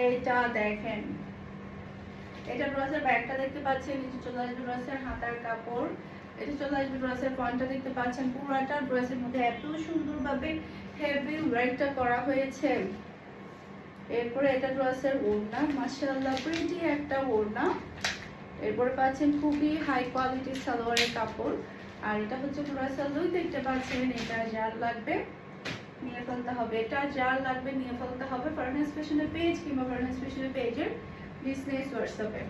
এইটা দেখেন, এটা ড্রেসের ব্যাগটা দেখতে পাচ্ছেন, নিচে চলে আসবে ড্রেসের হাতার কাপড়, এটা চলে আসবে ড্রেসের পয়েন্টটা দেখতে পাচ্ছেন। পুরোটা ড্রেসের মধ্যে এত সুন্দরভাবে হেভি ওয়ার্কটা করা হয়েছে। এরপরে এটা ড্রেসের ওড়না, মাশাআল্লাহ প্রিটি একটা ওড়না। এরপরে পাচ্ছেন খুবই হাই কোয়ালিটির সালোয়ারের কাপড়। আর এটা হচ্ছে ড্রেসের লুক দেখতে পাচ্ছেন। এটা যার লাগবে নিয়ে ফেলতে হবে, এটা যার লাগবে নিয়ে ফেলতে হবে ফারহানাস ফ্যাশনের পেজ কিংবা ফারহানাস ফ্যাশনের পেজের বিজনেস হোয়াটসঅ্যাপে।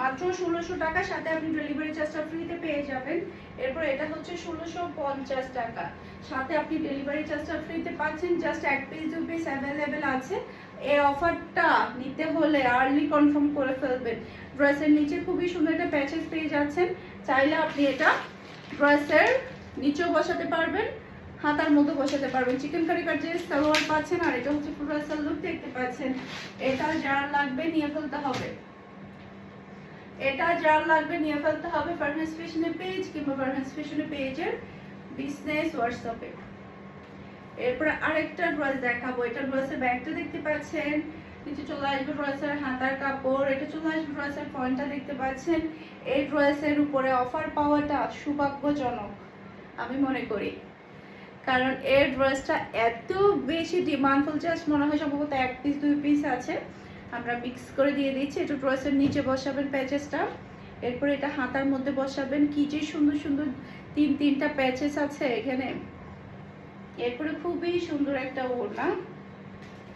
মাত্র 1600 টাকা, সাথে আপনি ডেলিভারি চার্জটা ফ্রিতে পেয়ে যাবেন। এরপর এটা হচ্ছে 1650 টাকা, সাথে আপনি ডেলিভারি চার্জটা ফ্রিতে পাচ্ছেন। জাস্ট এক পিস 2 পিস অ্যাভেলেবেল আছে। এই অফারটা নিতে হলে আর্লি কনফার্ম করে ফেলবেন। ড্রেসের নিচে খুবই সুন্দর একটা প্যাচেস পেয়ে যাচ্ছেন, চাইলে আপনি এটা ড্রেসের নিচেও বসাতে পারবেন, হাতার মধ্যে বসাতে পারবেন। চিকেন কারি কাট যে সালোয়ার পাচ্ছেন, আর এটা হচ্ছে পুরো লুক দেখতে পাচ্ছেন। এটা যার লাগবে নিয়ে ফেলতে হবে, এটা যার লাগবে নিয়ে ফেলতে হবে ফারহানাস ফ্যাশনের পেজ কিংবা ফারহানাস ফ্যাশনের পেজের বিজনেস হোয়াটসঅ্যাপে। এরপর আরেকটা ড্রেস দেখাবো। এটা ড্রেসের ব্যাগটা দেখতে পাচ্ছেন, নিচে চলে আসবে ড্রেসের হাতার কাপড়, এটা চলে আসবে ড্রেসের পয়েন্টটা দেখতে পাচ্ছেন। এই ড্রেসের উপরে অফার পাওয়াটা সৌভাগ্যজনক আমি মনে করি, কারণ এই ড্রেসটা এত বেশি ডিমান্ডফুল। জাস্ট মনে হয় সম্ভবত এক পিস 2 পিস আছে, আমরা মিক্স করে দিয়ে দিচ্ছি। এটা ড্রেসের নিচে বসাবেন প্যাচেসটা, এরপর এটা হাতার মধ্যে বসাবেন। কি যে সুন্দর সুন্দর তিনটা প্যাচেস আছে এখানে। এরপরে খুবই সুন্দর একটা ওড়না,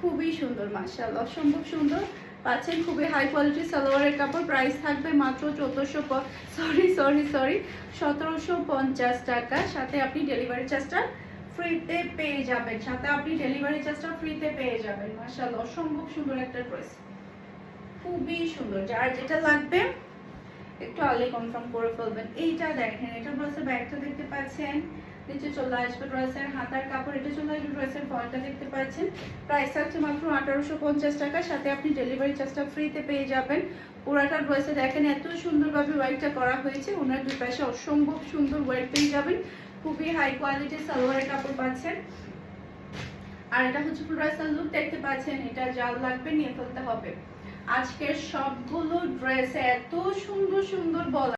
খুবই সুন্দর মাশাআল্লাহ, অসম্ভব সুন্দর পাচ্ছেন। খুবই হাই কোয়ালিটির সালোয়ারের কাপড়। প্রাইস থাকবে মাত্র 1750 টাকা, সাথে আপনি ডেলিভারি চার্জটা ফ্রিতে পেয়ে যাবেন, সাথে আপনি ডেলিভারি চার্জটা ফ্রিতে পেয়ে যাবেন। মাশাআল্লাহ অসম্ভব সুন্দর একটা ড্রেস, খুবই সুন্দর। যার যেটা লাগবে একটু আগে কনফার্ম করে ফেলবেন। এইটা দেখেন, এটা ড্রেসের ব্যাগটা দেখতে পাচ্ছেন, নিচে চলে আসবে ড্রেসের হাতার কাপড়, এটা চলে আসবে ড্রেসের ফলটা দেখতে পাচ্ছেন। প্রাইস আছে মাত্র 1850 টাকা, সাথে আপনি ডেলিভারি চার্জটা ফ্রিতে পেয়ে যাবেন। পুরাটা ড্রেসে দেখেন এত সুন্দরভাবে ওয়ার্কটা করা হয়েছে, ওনার দুই পাশে অসম্ভব সুন্দর ওয়ার্ক পেয়ে যাবেন। খুবই হাই কোয়ালিটির সালোয়ারের কাপড় পাচ্ছেন। আর এটা হচ্ছে ড্রেসের লুক দেখতে পাচ্ছেন। এটা যার লাগবে নিয়ে ফেলতে হবে। আজকের সবগুলো ড্রেস এত সুন্দর সুন্দর বলা